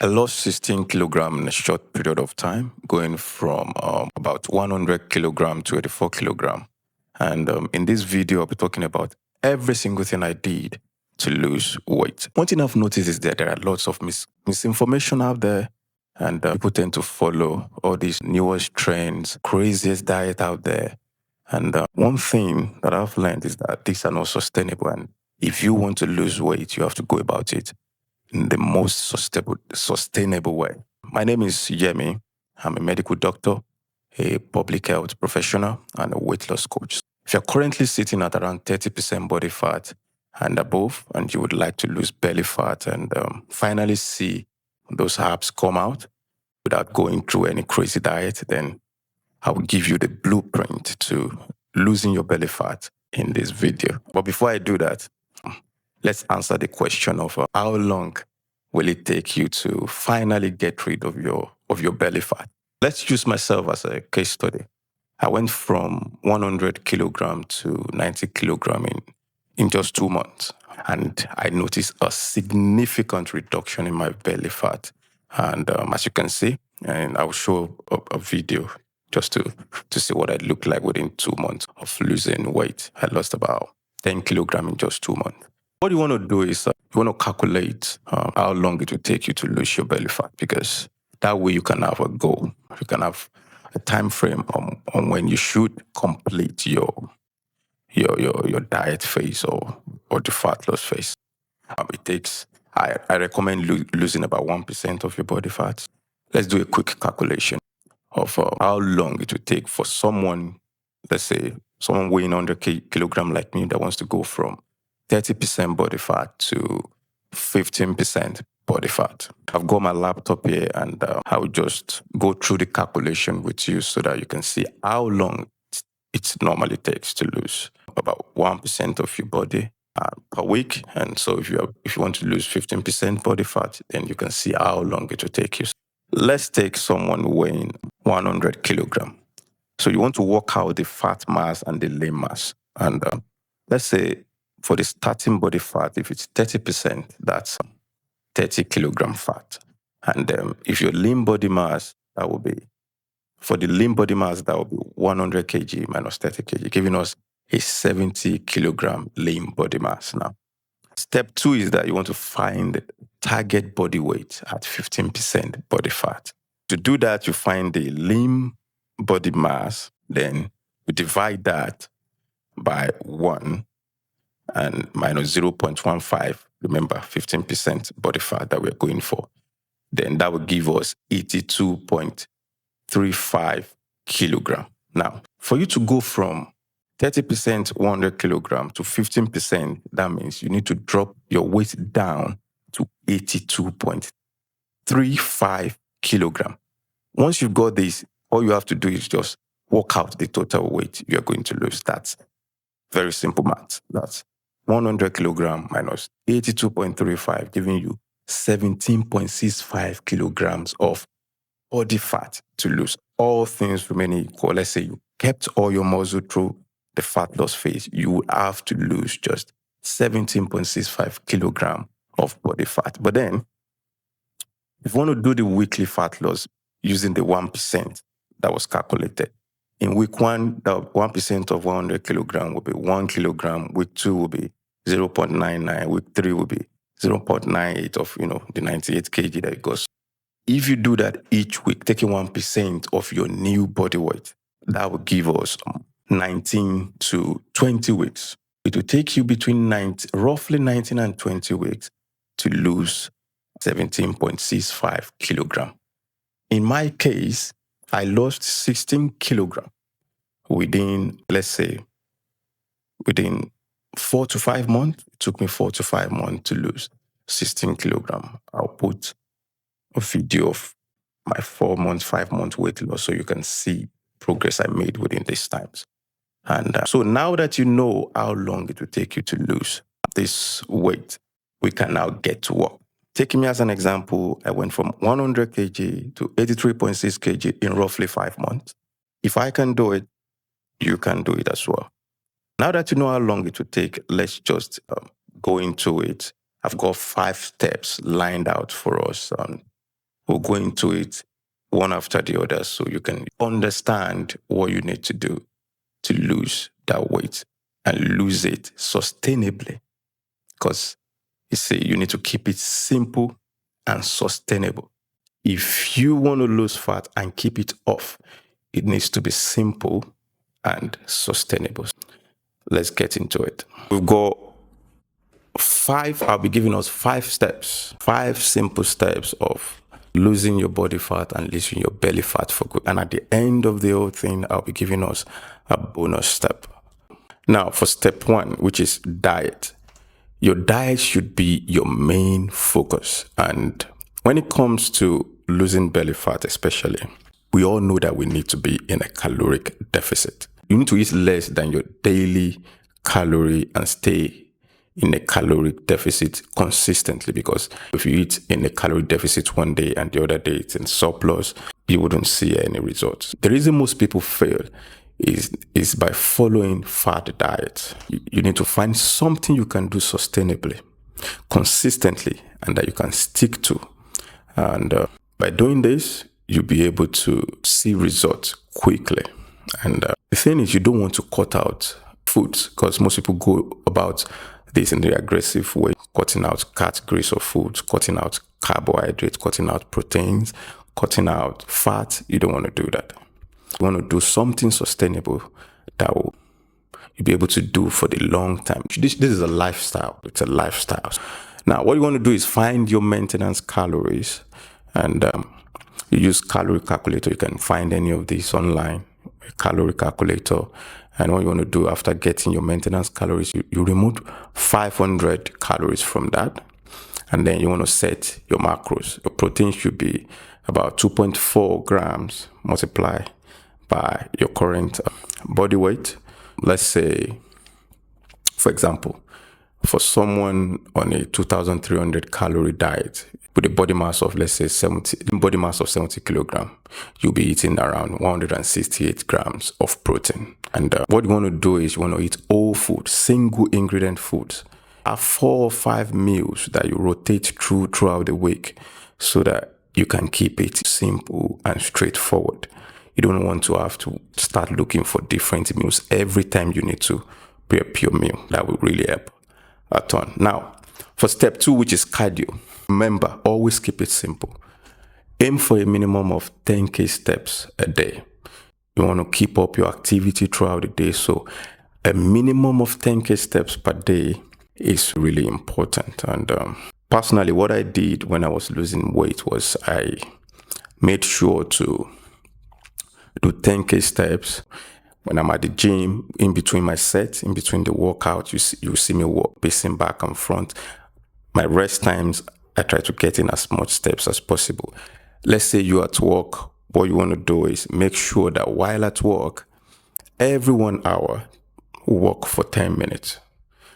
I lost 16 kilogram in a short period of time, going from about 100 kilogram to 84 kilogram. And in this video, I'll be talking about every single thing I did to lose weight. One thing I've noticed is that there are lots of misinformation out there, and people tend to follow all these newest trends, craziest diet out there. And one thing that I've learned is that these are not sustainable. And if you want to lose weight, you have to go about it in the most sustainable way. My name is Yemi. I'm a medical doctor, a public health professional, and a weight loss coach. If you're currently sitting at around 30% body fat and above, and you would like to lose belly fat and finally see those abs come out without going through any crazy diet, then I will give you the blueprint to losing your belly fat in this video. But before I do that, let's answer the question of how long will it take you to finally get rid of your belly fat. Let's use myself as a case study. I went from 100 kilogram to 90 kilogram in just 2 months. And I noticed a significant reduction in my belly fat. And as you can see, and I'll show a video just to see what I look like within 2 months of losing weight. I lost about 10 kilogram in just 2 months. What you want to do is you want to calculate how long it will take you to lose your belly fat, because that way you can have a goal. You can have a time frame on when you should complete your diet phase or the fat loss phase. It takes, I recommend losing about 1% of your body fat. Let's do a quick calculation of how long it would take for someone, let's say someone weighing 100 kilogram like me that wants to go from 30% body fat to 15% body fat. I've got my laptop here, and I will just go through the calculation with you so that you can see how long it normally takes to lose about 1% of your body per week. And so if you want to lose 15% body fat, then you can see how long it will take you. Let's take someone weighing 100 kilogram. So you want to work out the fat mass and the lean mass. And let's say for the starting body fat, if it's 30%, that's 30 kilogram fat. And if your lean body mass, that will be, for the lean body mass, that will be 100 kg minus 30 kg, giving us a 70 kilogram lean body mass. Now, step 2 is that you want to find target body weight at 15% body fat. To do that, you find the lean body mass, then you divide that by 1 and minus 0.15, remember 15% body fat that we're going for. Then that will give us 82.35 kilogram. Now, for you to go from 30% 100 kilogram to 15%, that means you need to drop your weight down to 82.35 kilogram. Once you've got this, all you have to do is just work out the total weight you're going to lose. That's very simple math. That's 100 kilogram minus 82.35, giving you 17.65 kilograms of body fat to lose. All things remaining equal. Let's say you kept all your muscle through the fat loss phase, you would have to lose just 17.65 kilogram of body fat. But then, if you want to do the weekly fat loss using the 1% that was calculated, in week 1, the 1% of 100 kilogram will be 1 kilogram. Week 2 will be 0.99. Week 3 will be 0.98 of, the 98 kg that it goes. If you do that each week, taking 1% of your new body weight, that will give us 19 to 20 weeks. It will take you between roughly 19 and 20 weeks to lose 17.65 kilogram. In my case, I lost 16 kilogram within 4 to 5 months. It took me 4 to 5 months to lose 16 kilogram. I'll put a video of my 4 months, 5 months weight loss so you can see progress I made within these times. And so now that you know how long it will take you to lose this weight, we can now get to work. Taking me as an example, I went from 100 kg to 83.6 kg in roughly 5 months. If I can do it, you can do it as well. Now that you know how long it will take, let's just go into it. I've got 5 steps lined out for us We'll go into it one after the other so you can understand what you need to do to lose that weight and lose it sustainably. Because you see, you need to keep it simple and sustainable. If you want to lose fat and keep it off, it needs to be simple and sustainable. Let's get into it. We've got I'll be giving us 5 steps, 5 simple steps of losing your body fat and losing your belly fat for good. And at the end of the whole thing, I'll be giving us a bonus step. Now, for step 1, which is diet. Your diet should be your main focus. And when it comes to losing belly fat, especially, we all know that we need to be in a caloric deficit. You need to eat less than your daily calorie and stay in a caloric deficit consistently, because if you eat in a calorie deficit one day and the other day it's in surplus, you wouldn't see any results. The reason most people fail is by following fad diet. You need to find something you can do sustainably, consistently, and that you can stick to. And by doing this, you'll be able to see results quickly. And the thing is, you don't want to cut out foods, because most people go about this in the aggressive way, cutting out categories of foods, cutting out carbohydrates, cutting out proteins, cutting out fat. You don't want to do that. You want to do something sustainable that will you'll be able to do for the long time. This is a lifestyle. It's a lifestyle. Now, what you want to do is find your maintenance calories, and you use calorie calculator. You can find any of these online, a calorie calculator. And what you want to do after getting your maintenance calories, you remove 500 calories from that. And then you want to set your macros. Your protein should be about 2.4 grams multiplied by your current body weight. Let's say, for example, for someone on a 2,300 calorie diet with a body mass of, let's say, 70 kilogram, you'll be eating around 168 grams of protein. And what you want to do is you want to eat whole food, single ingredient foods. Have 4 or 5 meals that you rotate throughout the week so that you can keep it simple and straightforward. You don't want to have to start looking for different meals every time you need to prep your meal. That will really help a ton. Now, for step 2, which is cardio, remember, always keep it simple. Aim for a minimum of 10K steps a day. You want to keep up your activity throughout the day. So a minimum of 10K steps per day is really important. And personally, what I did when I was losing weight was I made sure to do 10K steps. When I'm at the gym, in between my sets, in between the workout, you see me pacing back and front. My rest times, I try to get in as much steps as possible. Let's say you're at work. What you want to do is make sure that while at work, every 1 hour, walk for 10 minutes.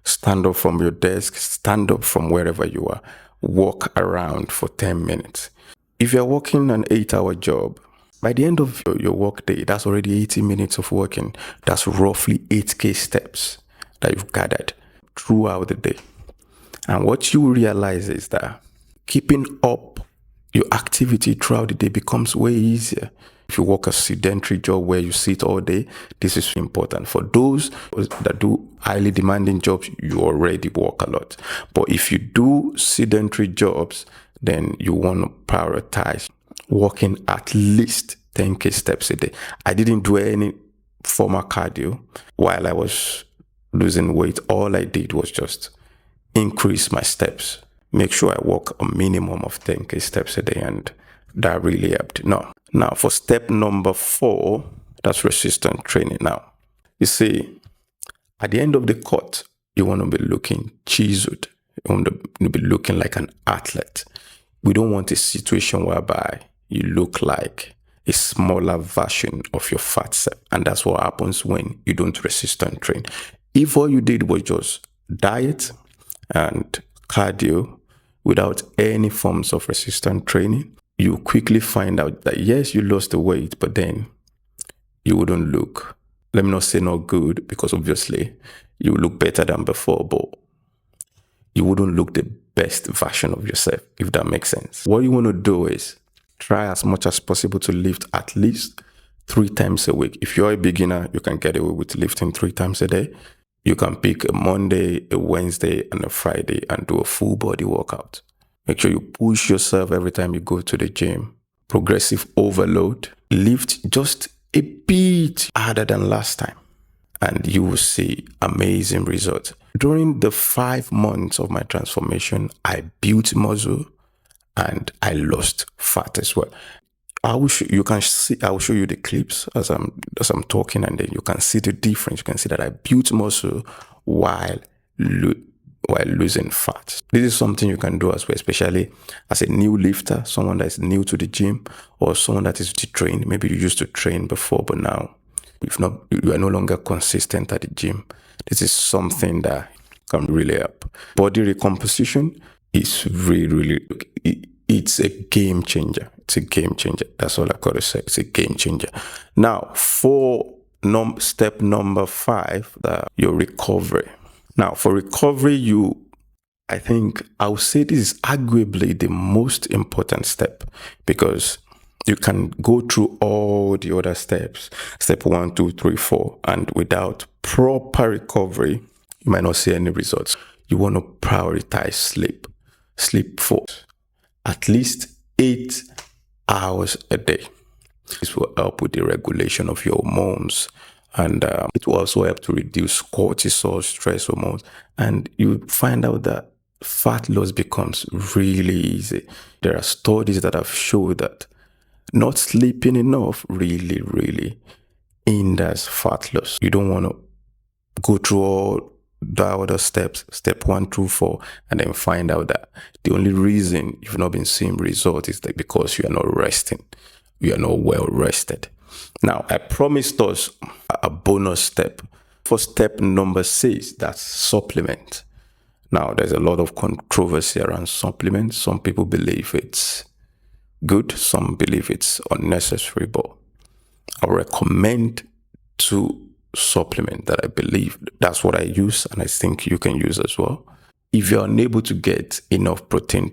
Stand up from your desk, stand up from wherever you are, walk around for 10 minutes. If you're working an 8-hour job, by the end of your work day, that's already 80 minutes of working. That's roughly 8K steps that you've gathered throughout the day. And what you realize is that keeping up your activity throughout the day becomes way easier. If you work a sedentary job where you sit all day, this is important. For those that do highly demanding jobs, you already work a lot. But if you do sedentary jobs, then you want to prioritize walking at least 10K steps a day. I didn't do any formal cardio while I was losing weight. All I did was just increase my steps. Make sure I walk a minimum of 10K steps a day, and that really helped. Now for step number 4, that's resistance training. Now, you see, at the end of the cut, you want to be looking chiseled. You want to be looking like an athlete. We don't want a situation whereby you look like a smaller version of your fat cell. And that's what happens when you don't resistance train. If all you did was just diet and cardio without any forms of resistance training, you quickly find out that yes, you lost the weight, but then you wouldn't look, let me not say not good, because obviously you look better than before, but you wouldn't look the best version of yourself, if that makes sense. What you want to do is try as much as possible to lift at least 3 times a week. If you're a beginner, you can get away with lifting 3 times a day. You can pick a Monday, a Wednesday, and a Friday and do a full body workout. Make sure you push yourself every time you go to the gym. Progressive overload. Lift just a bit harder than last time, and you will see amazing results. During the 5 months of my transformation, I built muscle and I lost fat as well. I will show you the clips as I'm talking, and then you can see the difference. You can see that I built muscle while losing fat. This is something you can do as well, especially as a new lifter, someone that is new to the gym, or someone that is trained. Maybe you used to train before, but now you are no longer consistent at the gym. This is something that can really help. Body recomposition is really, it's a game changer. It's a game changer. That's all I got to say. It's a game changer. Now, for step number 5, your recovery. Now, for recovery, I think I would say this is arguably the most important step, because you can go through all the other steps, step 1, 2, 3, 4, and without proper recovery, you might not see any results. You want to prioritize sleep. Sleep for at least 8 hours a day. This will help with the regulation of your hormones, and it will also help to reduce cortisol, stress hormones, and you find out that fat loss becomes really easy. There are studies that have shown that not sleeping enough really hinders fat loss. You don't want to go through all the other steps, step 1 through 4, and then find out that the only reason you've not been seeing results is that because you are not resting. You are not well rested. Now, I promised us a bonus step. For step number 6, that's supplement. Now, there's a lot of controversy around supplements. Some people believe it's good, some believe it's unnecessary, but I recommend 2 supplement that I believe that's what I use, and I think you can use as well. If you're unable to get enough protein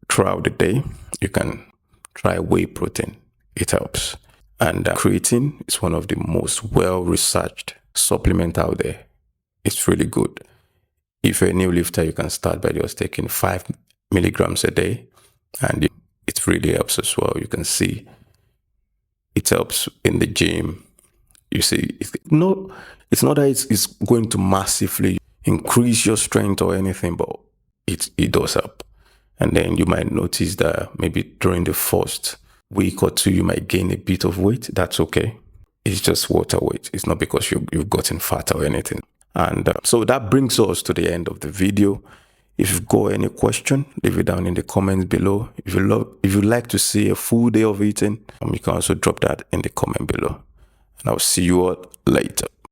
throughout the day, you can try whey protein. It helps. And creatine is one of the most well-researched supplements out there. It's really good. If you're a new lifter, you can start by just taking 5 milligrams a day, and it really helps as well. You can see it helps in the gym. You see, it's not that it's going to massively increase your strength or anything, but it does help. And then you might notice that maybe during the first week or 2, you might gain a bit of weight. That's okay. It's just water weight. It's not because you've gotten fat or anything. And so that brings us to the end of the video. If you've got any question, leave it down in the comments below. If you'd like to see a full day of eating, you can also drop that in the comment below. And I'll see you all later.